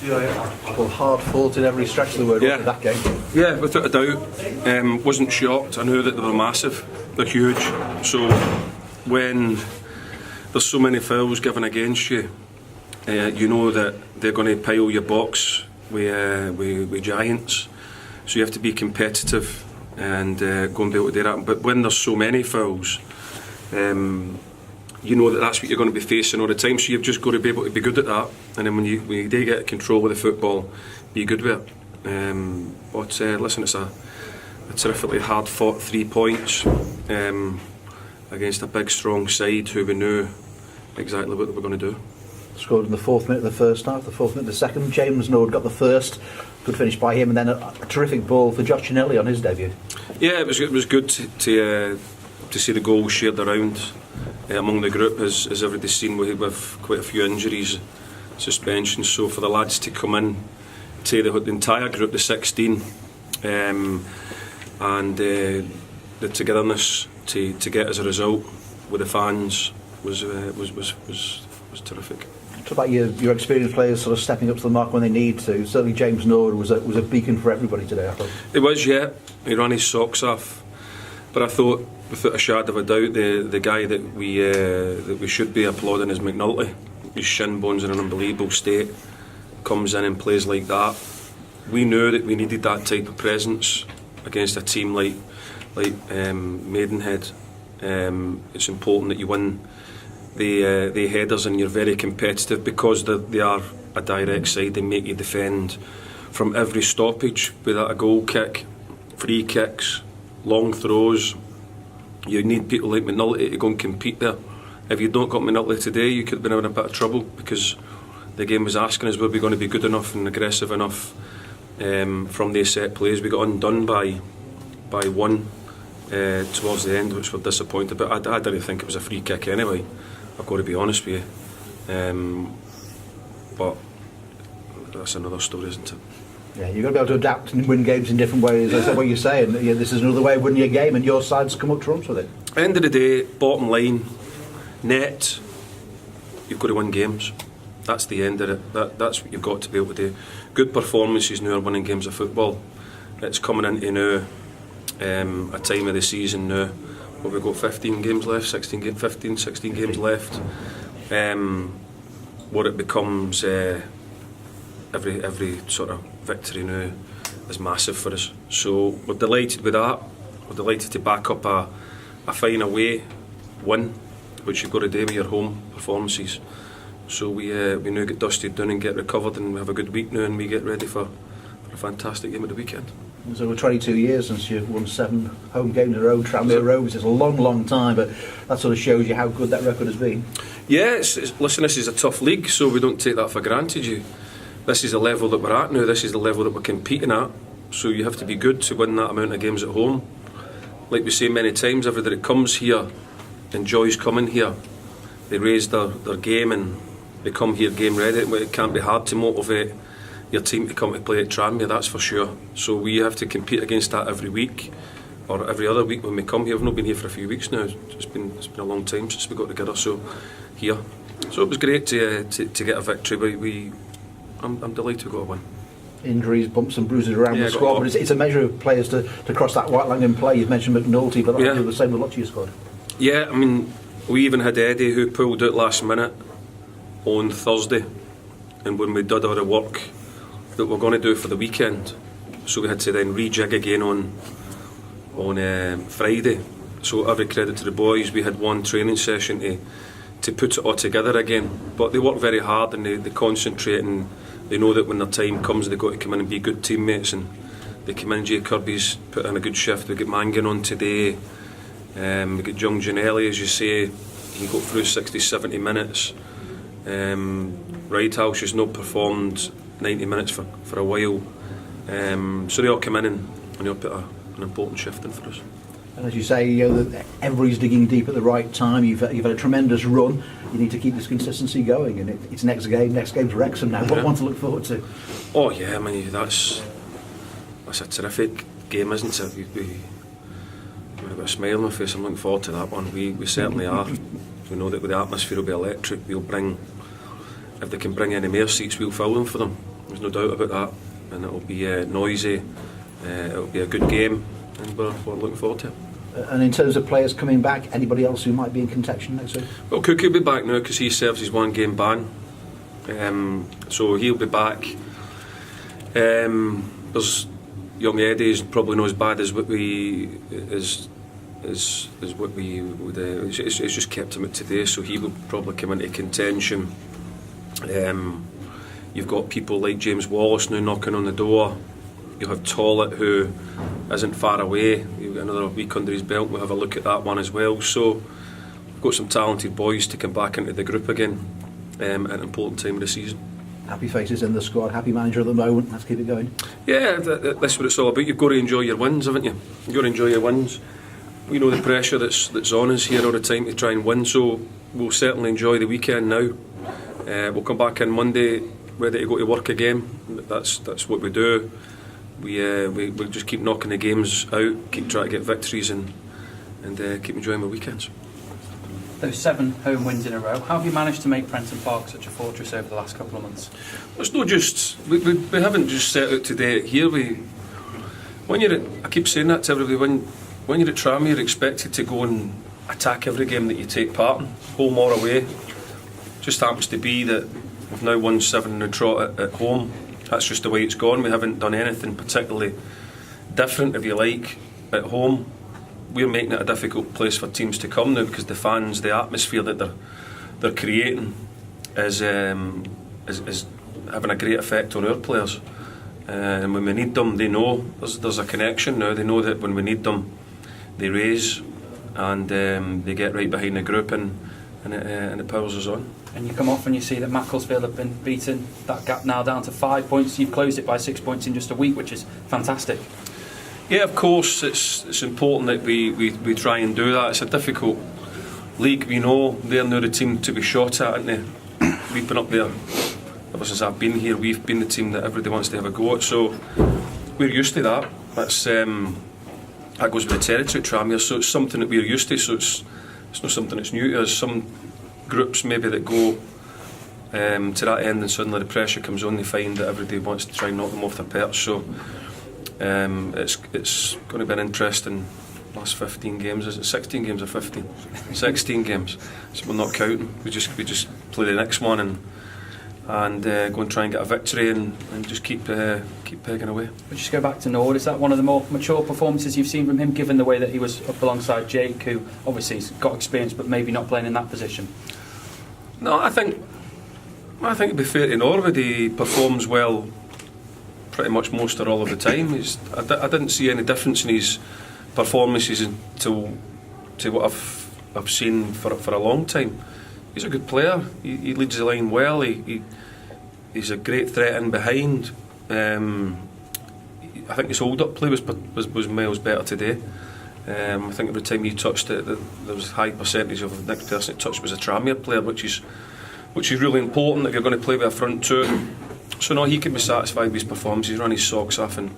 Well, hard fought in every stretch of the word, wasn't it, that game? Yeah, without a doubt. Wasn't shocked. I knew that they were massive. They're huge. So when there's so many fouls given against you, you know that they're going to pile your box with giants. So you have to be competitive and go and be able to do that. But when there's so many fouls, you know that's what you're going to be facing all the time. So you've just got to be able to be good at that. And then when you do get control of the football, be good with it. But listen, it's a terrifically hard fought 3 points against a big strong side who we knew exactly what they were going to do. Scored in the 4th minute of the first half, the 4th minute of the second. James Nord got the first. Good finish by him, and then a terrific ball for Josh Chinelli on his debut. Yeah, it was good to see the goals shared around among the group, as everybody's seen with quite a few injuries, suspensions. So for the lads to come in to the entire group, the 16, and the togetherness to get as a result with the fans was terrific. Talk about your experienced players sort of stepping up to the mark when they need to. Certainly James Nord was a beacon for everybody today, I thought. It was, yeah. He ran his socks off. But I thought, without a shadow of a doubt, the guy that we should be applauding is McNulty. His shin bone's in an unbelievable state. Comes in and plays like that. We knew that we needed that type of presence against a team like Maidenhead. It's important that you win the headers and you're very competitive because they are a direct side. They make you defend from every stoppage, be that a goal kick, free kicks, long throws. You need people like McNulty to go and compete there. If you don't got McNulty today, you could have been having a bit of trouble because the game was asking us, were we going to be good enough and aggressive enough from these set plays. We got undone by one towards the end, which we're disappointed. But I didn't think it was a free kick anyway, I've got to be honest with you. But that's another story, isn't it? Yeah, you've got to be able to adapt and win games in different ways. That's what you're saying. Yeah, this is another way of winning a game, and your side's come up trumps with it. End of the day, bottom line, net, you've got to win games. That's the end of it. That's what you've got to be able to do. Good performances now are winning games of football. It's coming into now a time of the season now. What, we've got 15 games left, 16 games left. What it becomes, every sort of victory now is massive for us. So we're delighted with that. We're delighted to back up a fine away win, which you've got to do with your home performances. So we now get dusted down and get recovered, and we have a good week now, and we get ready for a fantastic game at the weekend. It's over 22 years since you've won 7 home games in a row, Tranmere Rovers. It's a long, long time, but that sort of shows you how good that record has been. Yeah, listen, this is a tough league, so we don't take that for granted. This is the level that we're at now, this is the level that we're competing at, so you have to be good to win that amount of games at home. Like we say many times, everybody that comes here enjoys coming here. They raise their game and they come here game ready. It can't be hard to motivate your team to come to play at Tranmere, that's for sure. So we have to compete against that every week or every other week when we come here. We've not been here for a few weeks now. It's been a long time since we got together. So here, so it was great to get a victory. I'm delighted we got a win. Injuries, bumps and bruises around the squad, but it's a measure of players to cross that white line and play. You've mentioned McNulty, but I'll do the same with a lot of your squad. Yeah, I mean, we even had Eddie who pulled out last minute on Thursday, and when we did all the work that we're going to do for the weekend, so we had to then rejig again on Friday. So every credit to the boys. We had one training session to put it all together again, but they work very hard and they concentrate, and they know that when their time comes they've got to come in and be good teammates, and they come in. Jay Kirby's put in a good shift. We get Mangan on today, we get Young Janelli, as you say, he got through 60-70 minutes. Righthouse has not performed 90 minutes for a while, so they all come in and they'll put an important shift in for us. And as you say, everybody's digging deep at the right time. You've had a tremendous run. You need to keep this consistency going, and it's next game's Wrexham now. What one to look forward to? Oh yeah, I mean that's a terrific game, isn't it? We've got a smile on my face. I'm looking forward to that one. We certainly are. We know that the atmosphere will be electric. We'll bring, if they can bring any more seats, we'll fill them for them. There's no doubt about that, and it'll be noisy. It'll be a good game, and we're looking forward to it. And in terms of players coming back, anybody else who might be in contention next week? Well, Cook will be back now because he serves his 1 game ban, so he'll be back. There's young Eddie's probably not as bad as what we what we would. It's just kept him at today, so he will probably come into contention. You've got people like James Wallace now knocking on the door. You have Tollett, who isn't far away. You've got another week under his belt. We'll have a look at that one as well. So we've got some talented boys to come back into the group again at an important time of the season. Happy faces in the squad, happy manager at the moment. Let's keep it going. Yeah, that's what it's all about. You've got to enjoy your wins, haven't you? You've got to enjoy your wins. We know the pressure that's on us here all the time to try and win, so we'll certainly enjoy the weekend now. We'll come back in Monday ready to go to work again. That's what we do. We'll just keep knocking the games out, keep trying to get victories, and keep enjoying my weekends. Those 7 home wins in a row, how have you managed to make Prenton Park such a fortress over the last couple of months? It's not just we haven't just set out to do it here. I keep saying that to everybody, when you're at Tranmere, you're expected to go and attack every game that you take part in, home or away. Just happens to be that we've now won 7 in a trot at home. That's just the way it's gone. We haven't done anything particularly different, if you like, at home. We're making it a difficult place for teams to come now because the fans, the atmosphere that they're creating is having a great effect on our players. And when we need them, they know there's a connection now. They know that when we need them, they raise and they get right behind the group and it powers us on. And you come off and you see that Macclesfield have been beaten, that gap now down to 5 points. You've closed it by 6 points in just a week, which is fantastic. Yeah, of course, it's important that we try and do that. It's a difficult league, we know. They're now the team to be shot at, aren't they? We've been up there ever since I've been here. We've been the team that everybody wants to have a go at, so we're used to that. That goes with the territory at Tranmere, so it's something that we're used to, so it's not something that's new to us. Some groups maybe that go to that end and suddenly the pressure comes on, they find that everybody wants to try and knock them off their perch, so it's going to be an interesting last 15 games. Is it 16 games or 15? 16 games. So we're not counting. We just play the next one and go and try and get a victory and just keep pegging away. We'll just go back to Nord. Is that one of the more mature performances you've seen from him, given the way that he was up alongside Jake, who obviously has got experience but maybe not playing in that position? No, I think it'd be fair to Nord. He performs well pretty much most or all of the time. I didn't see any difference in his performances to what I've seen for a long time. He's a good player. He leads the line well. He's a great threat in behind. I think his hold-up play was miles better today. I think every time he touched it, there was a high percentage of the next person it touched was a Tranmere player, which is really important if you're going to play with a front two. So no, he can be satisfied with his performance. He's run his socks off, and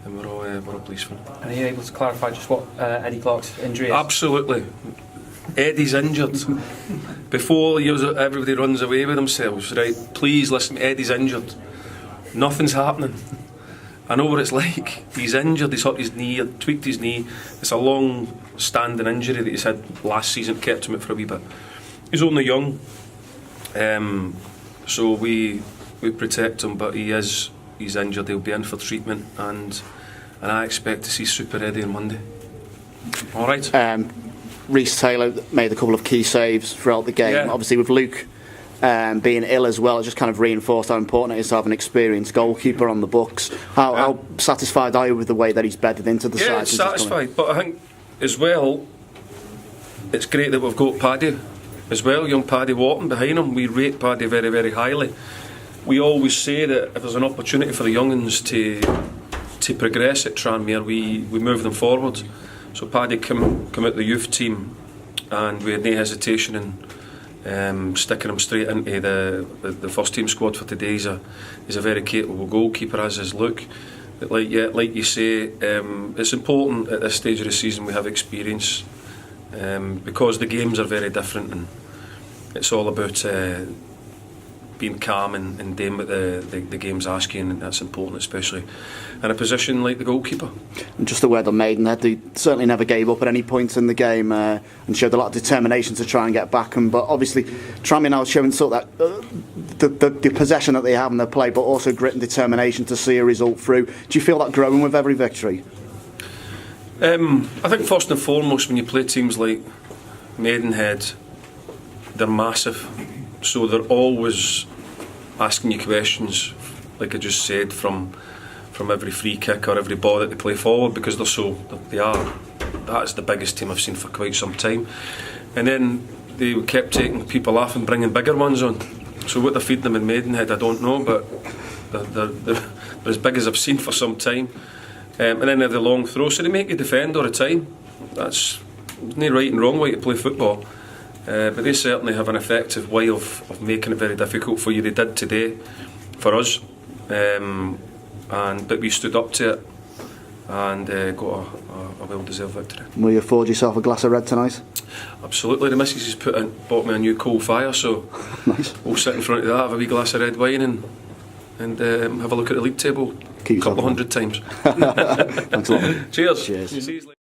we're all pleased for him. And are you able to clarify just what Eddie Clark's injury is? Absolutely. Eddie's injured. Before everybody runs away with themselves, right? Please listen. Eddie's injured. Nothing's happening. I know what it's like. He's injured. He's hurt his knee. Tweaked his knee. It's a long-standing injury that he's had last season. Kept him out for a wee bit. He's only young, so we protect him. But he's injured. He'll be in for treatment, and I expect to see Super Eddie on Monday. All right. Reece Taylor made a couple of key saves throughout the game. Yeah. Obviously, with Luke being ill as well, it just kind of reinforced how important it is to have an experienced goalkeeper on the books. How satisfied are you with the way that he's bedded into the side? Yeah, satisfied. But I think as well, it's great that we've got Paddy as well, young Paddy Wharton behind him. We rate Paddy very, very highly. We always say that if there's an opportunity for the young'uns to progress at Tranmere, we move them forward. So Paddy come out the youth team, and we had no hesitation in sticking him straight into the first team squad for today. He's a very capable goalkeeper, as is Luke. But like you say, it's important at this stage of the season we have experience, because the games are very different, and it's all about being calm and doing what the game's asking, and that's important, especially in a position like the goalkeeper. And just a word on Maidenhead, they certainly never gave up at any point in the game and showed a lot of determination to try and get back. But obviously, Tranmere now is showing sort of that the possession that they have in their play, but also grit and determination to see a result through. Do you feel that growing with every victory? I think first and foremost, when you play teams like Maidenhead, they're massive, so they're always asking you questions, like I just said, from every free kick or every ball that they play forward, because they are. That's the biggest team I've seen for quite some time. And then they kept taking people off and bringing bigger ones on. So what they're feeding them in Maidenhead, I don't know, but they're as big as I've seen for some time. And then they have the long throw, so they make you defend all the time. There's no right and wrong way to play football. But they certainly have an effective way of making it very difficult for you. They did today for us, but we stood up to it and got a well-deserved victory. Will you afford yourself a glass of red tonight? Absolutely. The missus has bought me a new coal fire, so nice. We'll sit in front of that, have a wee glass of red wine and have a look at the league table a couple of 100 times. Thanks a lot. Cheers. Cheers. See you later.